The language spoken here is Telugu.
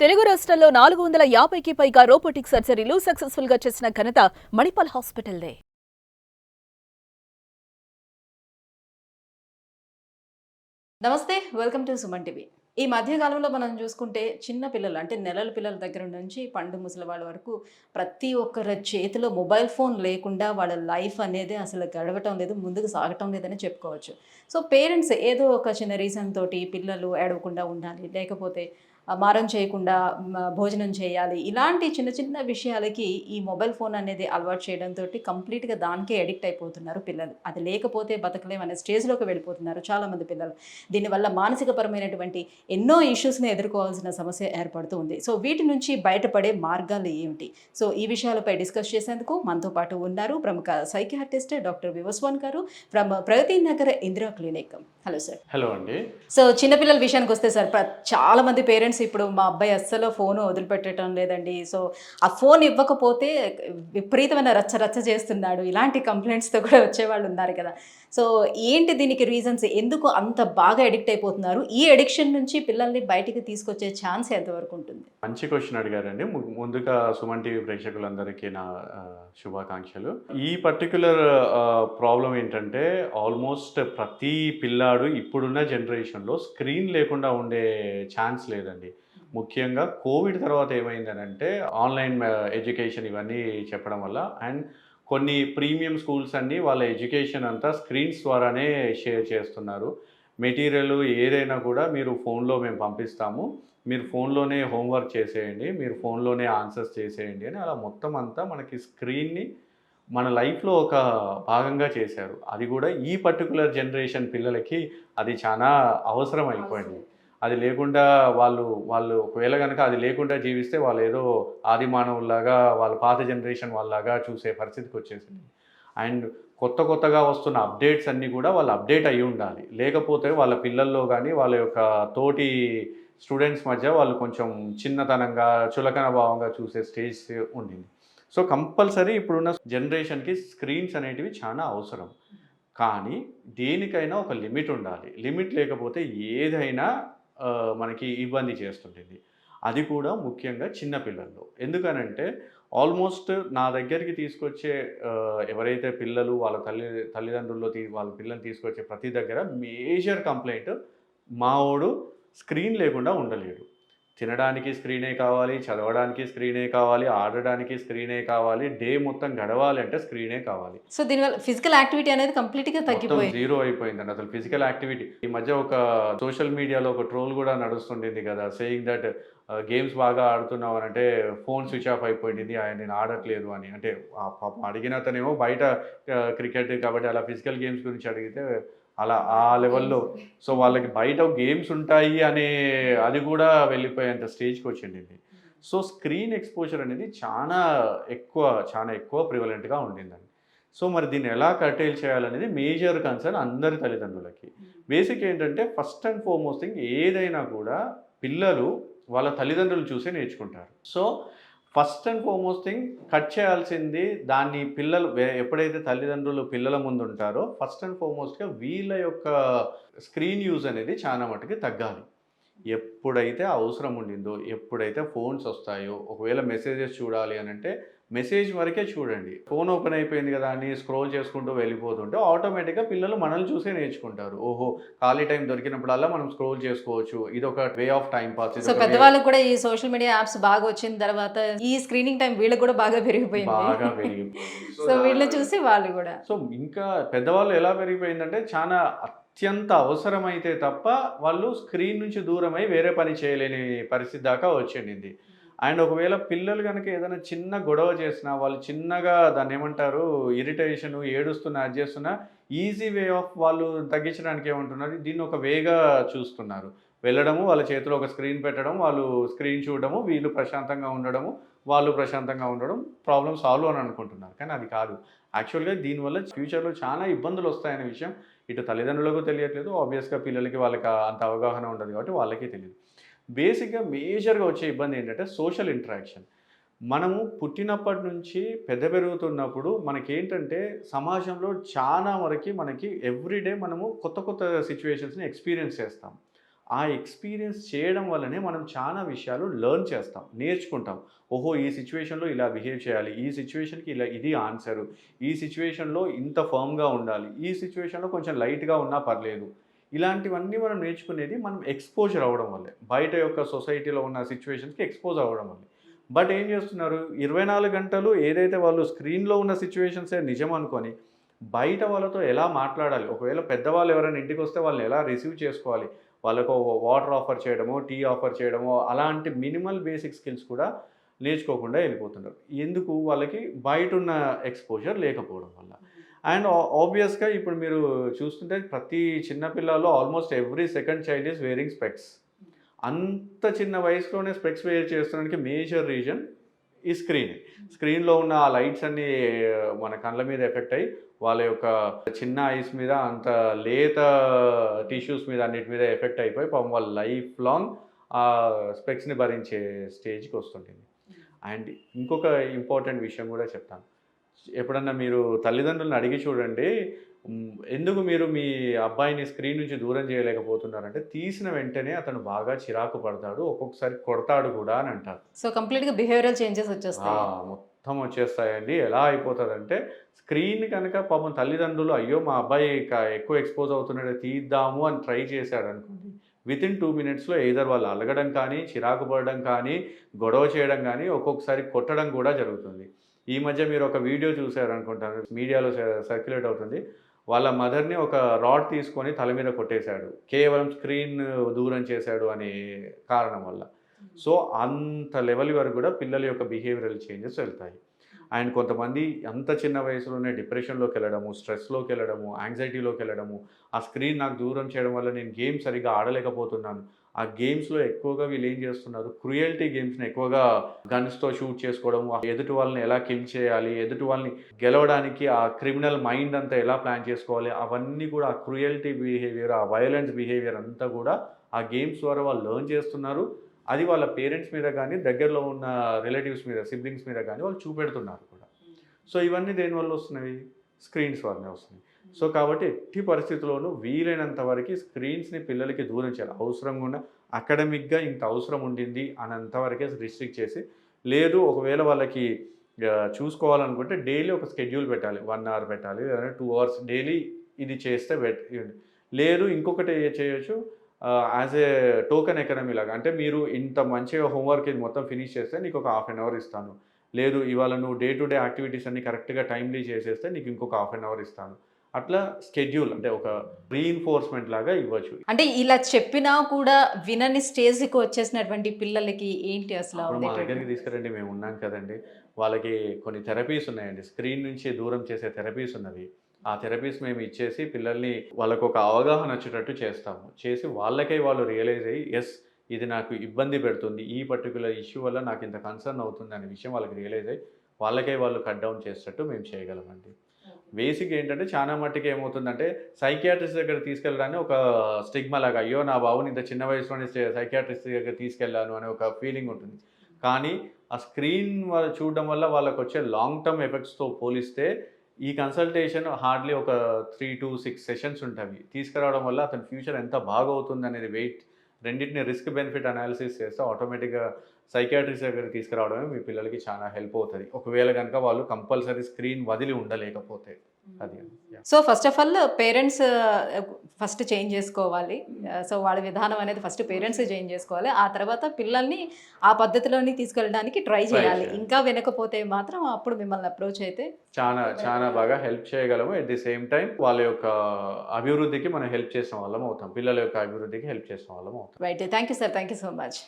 తెలుగు రాష్ట్రాల్లో 450కి పైగా రోబోటిక్ సర్జరీలు సక్సెస్ఫుల్ గా చేసిన ఘనత మణిపాల్ హాస్పిటల్దే. నమస్తే, వెల్కమ్ టు సుమన్ టీవీ. ఈ మధ్య కాలంలో మనం చూసుకుంటే చిన్న పిల్లలు అంటే నెలల పిల్లల దగ్గర నుంచి పండు ముసలి వాళ్ళ వరకు ప్రతి ఒక్కరి చేతిలో మొబైల్ ఫోన్ లేకుండా వాళ్ళ లైఫ్ అనేది అసలు గడవటం లేదు, ముందుకు సాగటం లేదని చెప్పుకోవచ్చు. సో పేరెంట్స్ ఏదో ఒక చిన్న రీజన్ తోటి పిల్లలు ఏడవకుండా ఉండాలి, లేకపోతే మారం చేయకుండా భోజనం చేయాలి, ఇలాంటి చిన్న చిన్న విషయాలకి ఈ మొబైల్ ఫోన్ అనేది అలవాటు చేయడంతో కంప్లీట్గా దానికే అడిక్ట్ అయిపోతున్నారు పిల్లలు. అది లేకపోతే బతకలేం అనే స్టేజ్లోకి వెళ్ళిపోతున్నారు చాలామంది పిల్లలు. దీనివల్ల మానసికపరమైనటువంటి ఎన్నో ఇష్యూస్ని ఎదుర్కోవాల్సిన సమస్య ఏర్పడుతూ ఉంది. సో వీటి నుంచి బయటపడే మార్గాలు ఏమిటి? సో ఈ విషయాలపై డిస్కస్ చేసేందుకు మనతో పాటు ఉన్నారు ప్రముఖ సైకియాట్రిస్ట్ డాక్టర్ వివస్వాన్ గారు from Pragathi Nagar Indira clinic. Hello sir. Hello అండి. సో చిన్నపిల్లల విషయానికి వస్తే సార్, చాలా మంది పేరెంట్స్ ఇప్పుడు మా అబ్బాయి అస్సలు ఫోన్ వదిలిపెట్టడం లేదండి, సో ఆ ఫోన్ ఇవ్వకపోతే విపరీతమైన రచ్చ రచ్చ చేస్తున్నాడు, ఇలాంటి కంప్లైంట్స్తో కూడా వచ్చేవాళ్ళు ఉన్నారు కదా. సో ఏంటి దీనికి రీజన్స్? ఎందుకు అంత బాగా అడిక్ట్ అయిపోతున్నారు? ఈ అడిక్షన్ నుంచి పిల్లల్ని బయటికి తీసుకొచ్చే ఛాన్స్ ఎంతవరకు ఉంటుంది? మంచి క్వశ్చన్ అడిగారండి. ముందుగా సుమన్ టీవీ ప్రేక్షకులందరికీ నా శుభాకాంక్షలు. ఈ పర్టికులర్ ప్రాబ్లం ఏంటంటే ఆల్మోస్ట్ ప్రతి పిల్లాడు ఇప్పుడున్న జనరేషన్లో స్క్రీన్ లేకుండా ఉండే ఛాన్స్ లేదండి. ముఖ్యంగా కోవిడ్ తర్వాత ఏమైందనంటే ఆన్లైన్ ఎడ్యుకేషన్ ఇవన్నీ చెప్పడం వల్ల అండ్ కొన్ని ప్రీమియం స్కూల్స్ అన్నీ వాళ్ళ ఎడ్యుకేషన్ అంతా స్క్రీన్స్ ద్వారానే షేర్ చేస్తున్నారు. మెటీరియల్ ఏదైనా కూడా మీరు ఫోన్లో మేము పంపిస్తాము, మీరు ఫోన్లోనే హోంవర్క్ చేసేయండి, మీరు ఫోన్లోనే ఆన్సర్స్ చేసేయండి అని అలా మొత్తం అంతా మనకి స్క్రీన్ని మన లైఫ్లో ఒక భాగంగా చేశారు. అది కూడా ఈ పర్టికులర్ జనరేషన్ పిల్లలకి అది చాలా అవసరం అయిపోయింది. అది లేకుండా వాళ్ళు ఒకవేళ కనుక అది లేకుండా జీవిస్తే వాళ్ళు ఏదో ఆది మానవుల్లాగా వాళ్ళ పాత జనరేషన్ వాళ్ళలాగా చూసే పరిస్థితికి వచ్చేసింది. అండ్ కొత్తగా వస్తున్న అప్డేట్స్ అన్నీ కూడా వాళ్ళు అప్డేట్ అయ్యి ఉండాలి, లేకపోతే వాళ్ళ పిల్లల్లో కానీ వాళ్ళ యొక్క తోటి స్టూడెంట్స్ మధ్య వాళ్ళు కొంచెం చిన్నతనంగా చులకన భావంగా చూసే స్టేజ్ ఉండింది. సో కంపల్సరీ ఇప్పుడున్న జనరేషన్కి స్క్రీన్స్ అనేటివి చాలా అవసరం. కానీ దేనికైనా ఒక లిమిట్ ఉండాలి. లిమిట్ లేకపోతే ఏదైనా మనకి ఇబ్బంది చేస్తుంటుంది. అది కూడా ముఖ్యంగా చిన్నపిల్లల్లో. ఎందుకనంటే ఆల్మోస్ట్ నా దగ్గరికి తీసుకొచ్చే ఎవరైతే పిల్లలు వాళ్ళ తల్లిదండ్రుల్లో వాళ్ళ పిల్లల్ని తీసుకొచ్చే ప్రతి దగ్గర మేజర్ కంప్లైంట్ మావోడు స్క్రీన్ లేకుండా ఉండలేడు. తినడానికి స్క్రీనే కావాలి, చదవడానికి స్క్రీనే కావాలి, ఆడడానికి స్క్రీనే కావాలి, డే మొత్తం గడవాలి అంటే స్క్రీనే కావాలి. సో దీనివల్ల ఫిజికల్ యాక్టివిటీ అనేది కంప్లీట్గా తగ్గిపోయింది, జీరో అయిపోయిందండి అసలు ఫిజికల్ యాక్టివిటీ. ఈ మధ్య ఒక సోషల్ మీడియాలో ఒక ట్రోల్ కూడా నడుస్తుండింది కదా, సేయింగ్ దట్ గేమ్స్ బాగా ఆడుతున్నావు అని అంటే ఫోన్ స్విచ్ ఆఫ్ అయిపోయింది, నేను ఆడట్లేదు అని. అంటే అడిగిన అతనేమో బయట క్రికెట్ కాబట్టి అలా ఫిజికల్ గేమ్స్ గురించి అడిగితే అలా ఆ లెవెల్లో సో వాళ్ళకి బయట గేమ్స్ ఉంటాయి అనే అది కూడా వెళ్ళిపోయేంత స్టేజ్కి వచ్చింది. సో స్క్రీన్ ఎక్స్పోజర్ అనేది చాలా ఎక్కువ ప్రివలెంట్గా ఉండిందండి. సో మరి దీన్ని ఎలా కర్టైల్ చేయాలనేది మేజర్ కన్సర్న్ అందరి తల్లిదండ్రులకి. బేసిక్ ఏంటంటే ఫస్ట్ అండ్ ఫార్మోస్ట్ థింగ్ ఏదైనా కూడా పిల్లలు వాళ్ళ తల్లిదండ్రులు చూసే నేర్చుకుంటారు. So first and foremost thing cut చేయాల్సింది దాన్ని పిల్లలు ఎప్పుడైతే తల్లిదండ్రులు పిల్లల ముందు ఉంటారో ఫస్ట్ అండ్ ఫార్మోస్ట్గా వీళ్ళ యొక్క స్క్రీన్ యూజ్ అనేది చాలా మటుకు తగ్గాలి. ఎప్పుడైతే అవసరం ఉండిందో, ఎప్పుడైతే ఫోన్స్ వస్తాయో, ఒకవేళ మెసేజెస్ చూడాలి అని అంటే మెసేజ్ వరకే చూడండి. ఫోన్ ఓపెన్ అయిపోయింది కదా అని స్క్రోల్ చేసుకుంటూ వెళ్ళిపోతుంటే ఆటోమేటిక్గా పిల్లలు మనల్ని చూసే నేర్చుకుంటారు. ఓహో, ఖాళీ టైం దొరికినప్పుడల్లా మనం స్క్రోల్ చేసుకోవచ్చు, ఇది ఒక way of time pass. So పెద్దవాళ్ళకి కూడా ఈ సోషల్ మీడియా యాప్స్ బాగా వచ్చిన తర్వాత ఈ స్క్రీనింగ్ టైం వీళ్ళకి కూడా బాగా పెరిగిపోయింది. సో వీళ్ళని చూసి వాళ్ళు కూడా. సో ఇంకా పెద్దవాళ్ళు ఎలా పెరిగిపోయిందంటే చాలా అత్యంత అవసరమైతే తప్ప వాళ్ళు స్క్రీన్ నుంచి దూరమై వేరే పని చేయలేని పరిస్థితి దాకా వచ్చింది. అండ్ ఒకవేళ పిల్లలు కనుక ఏదైనా చిన్న గొడవ చేసినా, వాళ్ళు చిన్నగా దాన్ని ఏమంటారు ఇరిటేషన్ ఏడుస్తున్నా అది చేస్తున్నా ఈజీ వే ఆఫ్ వాళ్ళు తగ్గించడానికి ఏమంటున్నారు, దీన్ని ఒక వేగా చూస్తున్నారు. వెళ్ళడము, వాళ్ళ చేతిలో ఒక స్క్రీన్ పెట్టడం, వాళ్ళు స్క్రీన్ చూడడము, వీళ్ళు ప్రశాంతంగా ఉండడము, వాళ్ళు ప్రశాంతంగా ఉండడం, ప్రాబ్లమ్ సాల్వ్ అని అనుకుంటున్నారు. కానీ అది కాదు. యాక్చువల్గా దీనివల్ల ఫ్యూచర్లో చాలా ఇబ్బందులు వస్తాయనే విషయం ఇటు తల్లిదండ్రులకు తెలియట్లేదు, ఆబ్వియస్గా పిల్లలకి వాళ్ళకి అంత అవగాహన ఉండదు కాబట్టి వాళ్ళకి తెలియదు. బేసిక్గా మేజర్గా వచ్చే ఇబ్బంది ఏంటంటే సోషల్ ఇంటరాక్షన్. మనము పుట్టినప్పటి నుంచి పెద్ద పెరుగుతున్నప్పుడు మనకేంటంటే సమాజంలో చాలా వరకు మనకి ఎవ్రీడే మనము కొత్త సిచ్యువేషన్స్ని ఎక్స్పీరియన్స్ చేస్తాం. ఆ ఎక్స్పీరియన్స్ చేయడం వల్లనే మనం చాలా విషయాలు లెర్న్ చేస్తాం, నేర్చుకుంటాం. ఓహో! ఈ సిట్యుయేషన్‌లో ఇలా బిహేవ్ చేయాలి. ఈ సిట్యుయేషన్‌కి ఇలా ఇది ఆన్సరు. ఈ సిట్యుయేషన్‌లో ఇంత ఫర్మ్‌గా ఉండాలి. ఈ సిట్యుయేషన్‌లో కొంచెం లైట్‌గా ఉన్నా పర్లేదు. ఇలాంటివన్నీ మనం నేర్చుకునేది మనం ఎక్స్‌పోజర్ అవ్వడం వల్లే. బయట యొక్క సొసైటీలో ఉన్న సిట్యుయేషన్స్‌కి ఎక్స్‌పోజ్ అవ్వడం వల్లే. బట్ ఏం చేస్తున్నారు? 24 గంటలు ఏదైతే వాళ్ళు స్క్రీన్‌లో ఉన్న సిట్యుయేషన్సే నిజం అనుకోని, బయట వాళ్ళతో ఎలా మాట్లాడాలి? ఒకవేళ పెద్దవాళ్ళు ఎవరైనా ఇంటికొస్తే వాళ్ళని ఎలా రిసీవ్ చేసుకోవాలి? వాళ్ళకు వాటర్ ఆఫర్ చేయడమో, టీ ఆఫర్ చేయడమో, అలాంటి మినిమల్ బేసిక్ స్కిల్స్ కూడా నేర్చుకోకుండా వెళ్ళిపోతున్నారు. ఎందుకు? వాళ్ళకి బయటున్న ఎక్స్‌పోజర్ లేకపోవడం వల్ల. అండ్ ఆబ్వియస్‌గా ఇప్పుడు మీరు చూస్తుంటే ప్రతి చిన్న పిల్లలో almost every second child is wearing specs. అంత చిన్న వయసులోనే స్పెక్స్ వేర్ చేస్తుడానికి మేజర్ రీజన్ ఈ స్క్రీన్. స్క్రీన్‌లో ఉన్న ఆ లైట్స్ అన్నీ మన కళ్ళ మీద ఎఫెక్ట్ అయ్యి, వాళ్ళ యొక్క చిన్న ఐస్ మీద, అంత లేత టిష్యూస్ మీద అన్నిటి మీద ఎఫెక్ట్ అయిపోయి పాపం వాళ్ళు లైఫ్ లాంగ్ ఆ స్పెక్స్‌ని భరించే స్టేజ్‌కి వస్తుంటుంది. అండ్ ఇంకొక ఇంపార్టెంట్ విషయం కూడా చెప్తాను. ఎప్పుడన్నా మీరు తల్లిదండ్రులను అడిగి చూడండి, ఎందుకు మీరు మీ అబ్బాయిని స్క్రీన్ నుంచి దూరం చేయలేకపోతున్నారంటే, తీసిన వెంటనే అతను బాగా చిరాకు పడతాడు. ఒక్కొక్కసారి కొడతాడు కూడా అని అంటారు. సో కంప్లీట్‌గా బిహేవియరల్ చేంజెస్ ఆ! వచ్చేస్తాయి. మొత్తం వచ్చేస్తాయండి. ఎలా అయిపోతదంటే, స్క్రీన్ కనుక పాపం తల్లిదండ్రులు అయ్యో! మా అబ్బాయి ఎక్కువ ఎక్స్‌పోజ్ అవుతున్నాడు తీద్దాము అని ట్రై చేశాడనుకోండి. వితిన్ 2 మినిట్స్‌లో ఎయిదర్ వాళ్ళు అలగడం కానీ, చిరాకు పడడం కానీ, గొడవ చేయడం కానీ, ఒక్కొక్కసారి కొట్టడం కూడా జరుగుతుంది. ఈ మధ్య మీరు ఒక వీడియో చూసారనుకుంటాను. మీడియాలో సర్క్యులేట్ అవుతుంది. వాళ్ళ మదర్‌ని ఒక రాడ్ తీసుకొని తల మీద కొట్టేశాడు. కేవలం స్క్రీన్ దూరం చేశాడు అనే కారణం వల్ల. సో, అంత లెవెల్ వరకు కూడా పిల్లల యొక్క బిహేవియరల్ చేంజెస్ వెళ్తాయి. అండ్ కొంతమంది అంత చిన్న వయసులోనే డిప్రెషన్‌లోకెళ్ళడము, స్ట్రెస్‌లోకెళ్ళడము, యాంగ్జైటీలోకెళ్ళడము, ఆ స్క్రీన్ నాకు దూరం చేయడం వల్ల నేను గేమ్ సరిగ్గా ఆడలేకపోతున్నాను. ఆ గేమ్స్‌లో ఎక్కువగా వీళ్ళేం చేస్తున్నారు, క్రుయల్టీ గేమ్స్‌ని ఎక్కువగా గన్స్‌తో షూట్ చేసుకోవడము, ఎదుటి వాళ్ళని ఎలా కిల్ చేయాలి, ఎదుటి వాళ్ళని గెలవడానికి ఆ క్రిమినల్ మైండ్ అంతా ఎలా ప్లాన్ చేసుకోవాలి, అవన్నీ కూడా ఆ క్రుయల్టీ బిహేవియర్, ఆ వయలెన్స్ బిహేవియర్ అంతా కూడా ఆ గేమ్స్ ద్వారా వాళ్ళు లెర్న్ చేస్తున్నారు. అది వాళ్ళ పేరెంట్స్ మీద గానీ, దగ్గరలో ఉన్న రిలేటివ్స్ మీద, సిబ్లింగ్స్ మీద గానీ వాళ్ళు చూపెడుతున్నారు కూడా. సో, ఇవన్నీ దేనివల్ల వస్తున్నాయి? స్క్రీన్స్ వల్లనే వస్తున్నాయి. సో, కాబట్టి ఎట్టి పరిస్థితిలోనూ వీలైనంత వరకి స్క్రీన్స్‌ని పిల్లలకి దూరం చేయాలి. అవసరంగా ఉన్న అకాడమిక్‌గా ఇంత అవసరం ఉండింది అనంత వరకే రిస్ట్రిక్ట్ చేసి, లేదు ఒకవేళ వాళ్ళకి చూసుకోవాలనుకుంటే డైలీ ఒక షెడ్యూల్ పెట్టాలి. 1 అవర్ పెట్టాలి. లేదా 2 అవర్స్ డైలీ ఇది చేస్తే లేదు ఇంకొకటి చేయొచ్చు. యాజ్ ఏ టోకెన్ ఎకానమీ లాగా. అంటే మీరు ఇంత మంచిగా హోంవర్క్ ఇది మొత్తం ఫినిష్ చేస్తే నీకు ఒక హాఫ్ అన్ అవర్ ఇస్తాను. లేదు ఇవాళ నువ్వు డే టు డే యాక్టివిటీస్ అన్ని కరెక్ట్‌గా టైమ్‌లీ చేసేస్తే నీకు ఇంకొక హాఫ్ అన్ అవర్ ఇస్తాను. అట్లా షెడ్యూల్ అంటే ఒక రీఇన్ఫోర్స్‌మెంట్ లాగా ఇవ్వచ్చు. అంటే ఇలా చెప్పినా కూడా వినని స్టేజ్‌కి వచ్చేసినటువంటి పిల్లలకి ఏంటి అసలు అప్పుడు మా అప్డేట్? దగ్గరికి తీసుకురండి, మేము ఉన్నాం కదండీ. వాళ్ళకి కొన్ని థెరపీస్ ఉన్నాయండి. స్క్రీన్ నుంచి దూరం చేసే థెరపీస్ ఉన్నవి. ఆ థెరపీస్ మేము ఇచ్చేసి పిల్లల్ని వాళ్ళకొక అవగాహన వచ్చేటట్టు చేస్తాము. చేసి వాళ్ళకే వాళ్ళు రియలైజ్ అయ్యి యెస్, ఇది నాకు ఇబ్బంది పెడుతుంది. ఈ పర్టిక్యులర్ ఇష్యూ వల్ల నాకు ఇంత కన్సర్న్ అవుతుంది అనే విషయం వాళ్ళకి రియలైజ్ అయ్యి వాళ్ళకే వాళ్ళు కట్ డౌన్ చేసేటట్టు మేము చేయగలమండి. బేసిక్ ఏంటంటే చాలా మట్టుకు ఏమవుతుందంటే సైకియాట్రిస్ట్ దగ్గరికి తీసుకెళ్ళడాన్ని ఒక స్టిగ్మా లాగా, అయ్యో! నా బాబుని ఇంత చిన్న వయసులోనే సైకియాట్రిస్ట్ దగ్గరికి తీసుకెళ్ళాను అనే ఒక ఫీలింగ్ ఉంటుంది. కానీ ఆ స్క్రీన్ చూడడం వల్ల వాళ్ళకొచ్చే లాంగ్ టర్మ్ ఎఫెక్ట్స్‌తో పోలిస్తే ఈ కన్సల్టేషన్ హార్డ్‌లీ ఒక 3-6 సెషన్స్ ఉంటవి. తీసుకురావడం వల్ల అతని ఫ్యూచర్ ఎంత బాగవుతుందనేది రెండిటిని రిస్క్ బెనిఫిట్ అనాలిసిస్ చేస్తే ఆటోమేటిక్‌గా సైకియాట్రిస్ట్ దగ్గరికి తీసుకురావడమే మీ పిల్లలకి చాలా హెల్ప్ అవుతది. ఒకవేళ గనుక వాళ్ళు కంపల్సరీ స్క్రీన్ వదిలి ఉండలేకపోతే. అది. Yeah! So first of all parents first change చేసుకోవాలి. సో వాళ్ళ విధానం అనేది ఫస్ట్ పేరెంట్స్ చేంజ్ చేసుకోవాలి. ఆ తర్వాత పిల్లల్ని ఆ పద్ధతిలోని తీసుకెళ్ళడానికి ట్రై చేయాలి. చేయాలి. ఇంకా వినకపోతే మాత్రం అప్పుడు మిమ్మల్ని అప్రోచ్ అయితే చాలా బాగా హెల్ప్ చేయగలము. ఎట్ ది సేమ్ టైమ్ వాళ్ళ యొక్క అభివృద్ధికి మనం హెల్ప్ చేసిన వాళ్ళం అవుతాం. పిల్లల యొక్క అభివృద్ధికి హెల్ప్ చేసిన వాళ్ళం అవుతాం. Right. Thank you sir. Thank you so much.